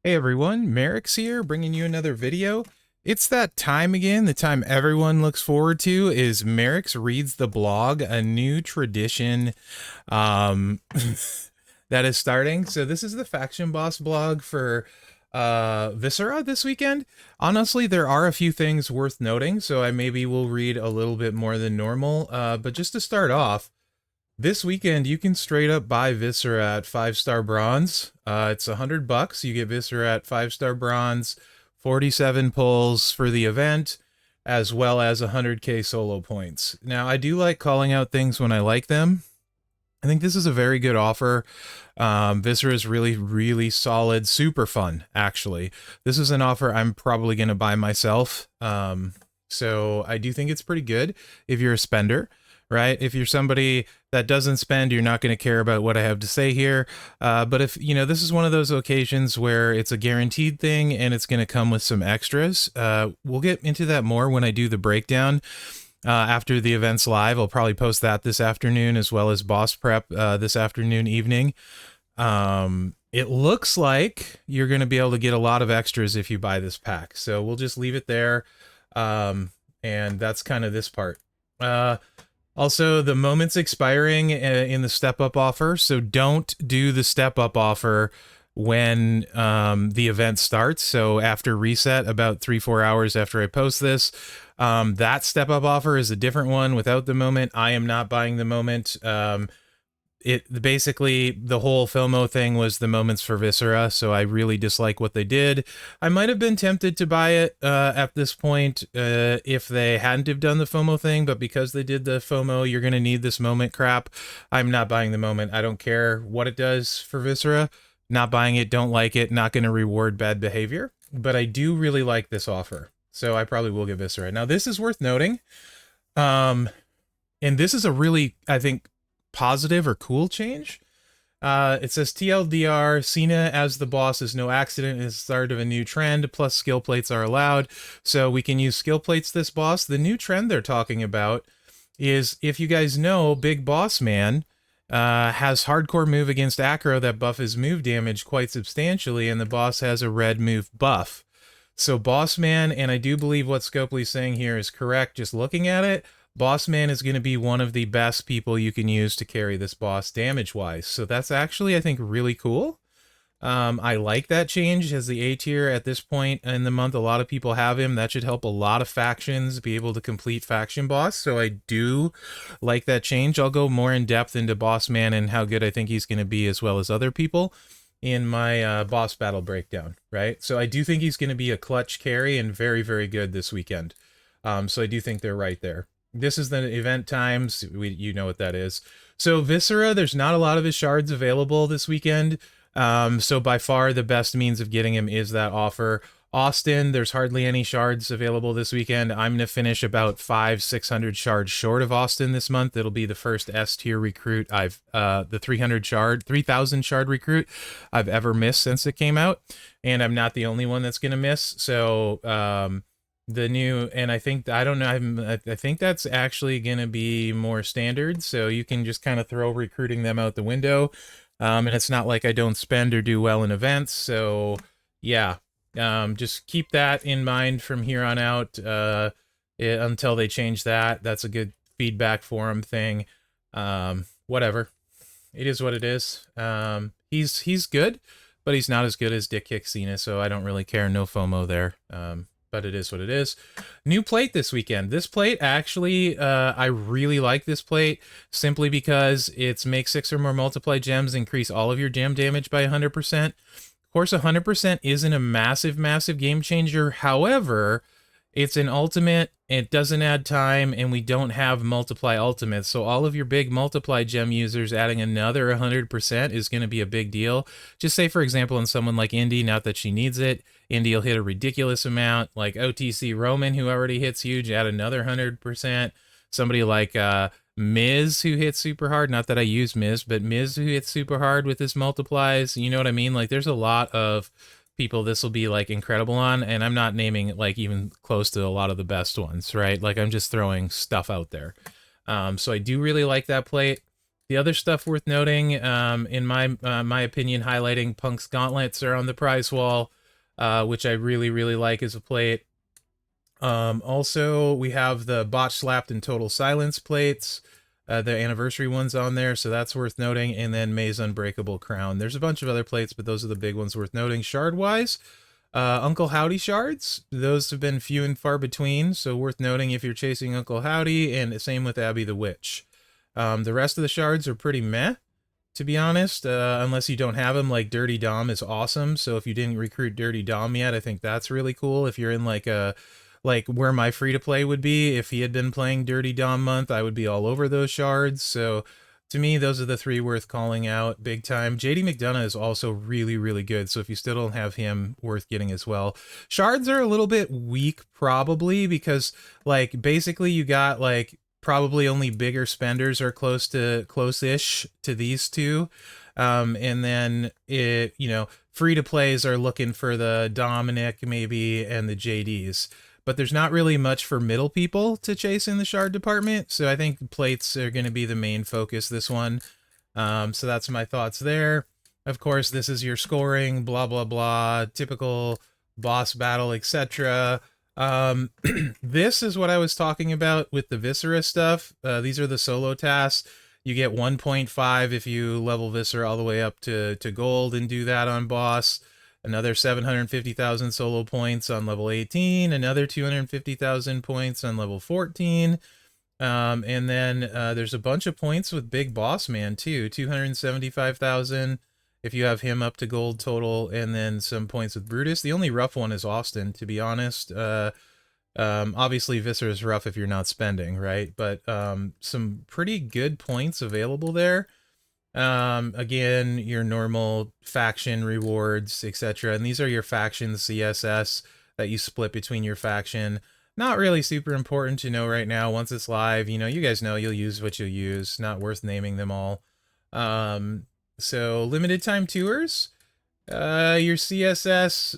Hey everyone, Mherex here, bringing you another video. It's that time again. The time everyone looks forward to is Mherex Reads the Blog, a new tradition um, that is starting. So this is the Faction Boss blog for Viscera this weekend. Honestly, there are a few things worth noting, so I maybe will read a little bit more than normal. But just to start off, this weekend, you can straight up buy Viscera at 5-star bronze. It's $100. You get Viscera at 5-star bronze, 47 pulls for the event, as well as 100k solo points. Now, I do like calling out things when I like them. I think this is a very good offer. Viscera is really, really solid, super fun, actually. This is an offer I'm probably going to buy myself. So I do think it's pretty good if you're a spender. Right? If you're somebody that doesn't spend, you're not going to care about what I have to say here. But if, you know, this is one of those occasions where it's a guaranteed thing and it's going to come with some extras. We'll get into that more when I do the breakdown after the event's live. I'll probably post that this afternoon as well as boss prep this afternoon, evening. It looks like you're going to be able to get a lot of extras if you buy this pack. So we'll just leave it there. And that's kind of this part. Also, the moment's expiring in the step-up offer, so don't do the step-up offer when the event starts. So after reset, about 3-4 hours after I post this, that step-up offer is a different one without the moment. I am not buying the moment. Basically, the whole FOMO thing was the moments for Viscera, so I really dislike what they did. I might have been tempted to buy it at this point if they hadn't have done the FOMO thing, but because they did the FOMO, you're going to need this moment crap, I'm not buying the moment. I don't care what it does for Viscera. Not buying it, don't like it, not going to reward bad behavior, but I do really like this offer, so I probably will get Viscera. Now, this is worth noting, and this is a really, I think, positive or cool change. It says TLDR, Cena as the boss is no accident, is the start of a new trend, plus skill plates are allowed. So we can use skill plates this boss. The new trend they're talking about is, if you guys know, Big Boss Man has hardcore move against Acro that buff his move damage quite substantially, and the boss has a red move buff. So Boss Man, and I do believe what Scopely's saying here is correct, just looking at it, Boss Man is going to be one of the best people you can use to carry this boss damage-wise. So that's actually, I think, really cool. I like that change as the A tier at this point in the month. A lot of people have him. That should help a lot of factions be able to complete faction boss. So I do like that change. I'll go more in depth into Boss Man and how good I think he's going to be, as well as other people, in my boss battle breakdown, right? So I do think he's going to be a clutch carry and very, very good this weekend. So I do think they're right there. This is the event times. You know what that is. So Viscera, there's not a lot of his shards available this weekend. So by far the best means of getting him is that offer. Austin, there's hardly any shards available this weekend. I'm going to finish about 500-600 shards short of Austin this month. It'll be the first S tier recruit the 3,000 shard recruit I've ever missed since it came out. And I'm not the only one that's going to miss. So, the new, and I think, I don't know, I think that's actually going to be more standard, so you can just kind of throw recruiting them out the window, and it's not like I don't spend or do well in events, so yeah, just keep that in mind from here on out until they change that. That's a good feedback forum thing. Whatever, it is what it is. He's good, but he's not as good as Dick Kick Cena, so I don't really care. No FOMO there. But it is what it is. New plate this weekend. This plate, actually, I really like this plate simply because it's make 6 or more multiply gems, increase all of your gem damage by 100%. Of course, 100% isn't a massive, massive game changer. However, it's an ultimate, it doesn't add time, and we don't have multiply ultimates. So all of your big multiply gem users adding another 100% is going to be a big deal. Just say, for example, in someone like Indy, not that she needs it, Indy will hit a ridiculous amount. Like OTC Roman, who already hits huge, add another 100%. Somebody like Miz, who hits super hard. Not that I use Miz, but Miz, who hits super hard with his multiplies. You know what I mean? Like, there's a lot of people this will be like incredible on, and I'm not naming like even close to a lot of the best ones, right? Like, I'm just throwing stuff out there. So I do really like that plate. The other stuff worth noting, in my opinion, highlighting Punk's gauntlets are on the prize wall. which I really, really like as a plate. Also, we have the Botch Slapped and Total Silence plates, the anniversary ones on there, so that's worth noting. And then May's Unbreakable Crown. There's a bunch of other plates, but those are the big ones worth noting. Shard-wise, Uncle Howdy shards. Those have been few and far between, so worth noting if you're chasing Uncle Howdy, and same with Abby the Witch. The rest of the shards are pretty meh, to be honest, unless you don't have them. Like Dirty Dom is awesome, so if you didn't recruit Dirty Dom yet, I think that's really cool. If you're in like where my free-to-play would be, if he had been playing Dirty Dom month, I would be all over those shards. So to me, those are the three worth calling out big time. JD McDonough is also really, really good, so if you still don't have him, worth getting as well. Shards are a little bit weak, probably, because, like, basically you got, like, probably only bigger spenders are close-ish to these two. And then, free-to-plays are looking for the Dominic, maybe, and the JDs. But there's not really much for middle people to chase in the shard department, so I think plates are going to be the main focus this one. So that's my thoughts there. Of course, this is your scoring, blah, blah, blah, typical boss battle, etc. This is what I was talking about with the Viscera stuff. These are the solo tasks. You get 1.5 if you level Viscera all the way up to gold and do that on boss. Another 750,000 solo points on level 18, another 250,000 points on level 14. And then there's a bunch of points with Big Boss Man too, 275,000 if you have him up to gold total, and then some points with Brutus. The only rough one is Austin, to be honest. Obviously Viscera is rough if you're not spending, right? But some pretty good points available there. Again, your normal faction rewards, etc. And these are your faction CSS that you split between your faction. Not really super important to know right now. Once it's live, you guys know you'll use what you'll use. Not worth naming them all. So limited time tours, your CSS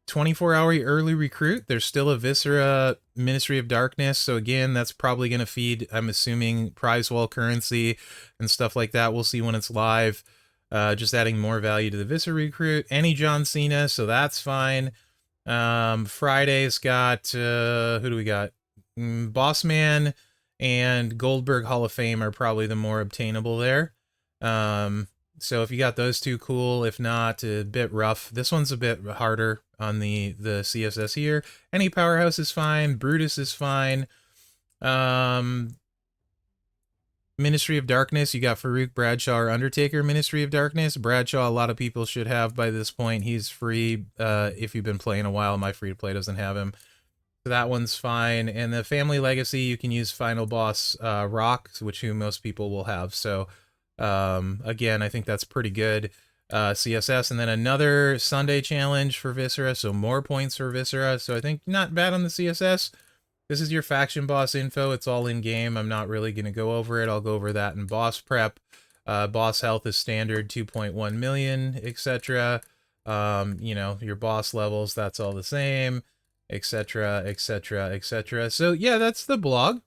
24-hour early recruit. There's still a Viscera Ministry of Darkness, so again, that's probably going to feed, I'm assuming, prize wall currency and stuff like that. We'll see when it's live. Just adding more value to the Viscera recruit. Any John Cena, so that's fine. Friday's got, who do we got? Boss Man and Goldberg Hall of Fame are probably the more obtainable there. So if you got those two, cool. If not, a bit rough. This one's a bit harder on the CSS here. Any Powerhouse is fine. Brutus is fine. Ministry of Darkness, you got Farouk, Bradshaw, or Undertaker. Ministry of Darkness. Bradshaw, a lot of people should have by this point. He's free if you've been playing a while. My free-to-play doesn't have him. So that one's fine. And the Family Legacy, you can use Final Boss Rock, which most people will have. So again, I think that's pretty good. CSS, and then another Sunday challenge for Viscera, so more points for Viscera. So I think not bad on the CSS. This is your faction boss info. It's all in game. I'm not really going to go over it. I'll go over that in boss prep. Boss health is standard 2.1 million, etc. Your boss levels, that's all the same, etc., etc., etc. So yeah, that's the blog.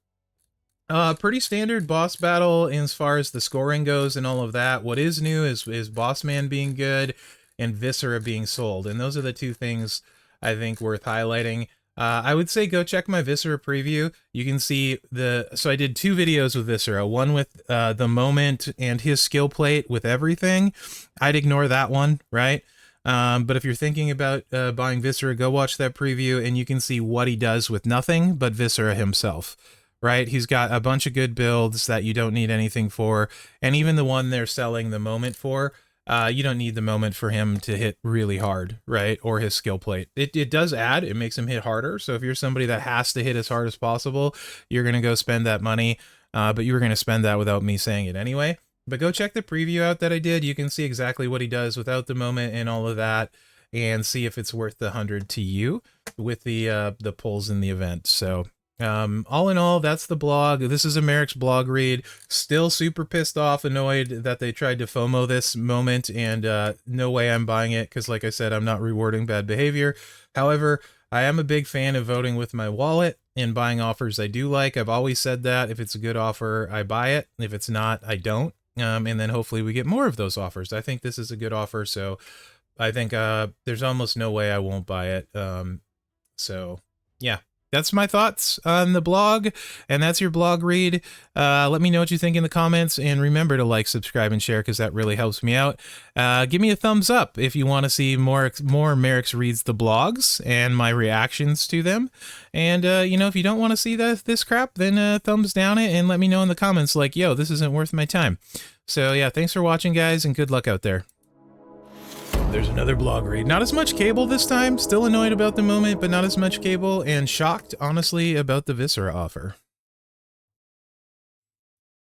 Pretty standard boss battle as far as the scoring goes and all of that. What is new is Boss Man being good and Viscera being sold. And those are the two things I think worth highlighting. I would say go check my Viscera preview. You can see so I did 2 videos with Viscera. One with the moment and his skill plate with everything. I'd ignore that one, right? But if you're thinking about buying Viscera, go watch that preview and you can see what he does with nothing but Viscera himself. Right? He's got a bunch of good builds that you don't need anything for. And even the one they're selling the moment for, you don't need the moment for him to hit really hard, right? Or his skill plate. It does add, it makes him hit harder. So if you're somebody that has to hit as hard as possible, you're going to go spend that money. But you were going to spend that without me saying it anyway. But go check the preview out that I did. You can see exactly what he does without the moment and all of that. And see if it's worth the 100 to you with the pulls in the event. So all in all, that's the blog. This is a Mherex blog read. Still super pissed off, annoyed that they tried to FOMO this moment, and no way I'm buying it because, like I said, I'm not rewarding bad behavior. However, I am a big fan of voting with my wallet and buying offers I do like. I've always said that. If it's a good offer, I buy it. If it's not, I don't. And then hopefully we get more of those offers. I think this is a good offer, so I think there's almost no way I won't buy it. So yeah, that's my thoughts on the blog, and that's your blog read. Let me know what you think in the comments, and remember to like, subscribe, and share, because that really helps me out. Give me a thumbs up if you want to see more Mherex reads the blogs and my reactions to them. And you know, if you don't want to see this crap, then thumbs down it and let me know in the comments like, yo, this isn't worth my time. So yeah, thanks for watching, guys, and good luck out there. There's another blog read. Not as much cable this time. Still annoyed about the moment, but not as much cable, and shocked, honestly, about the Viscera offer.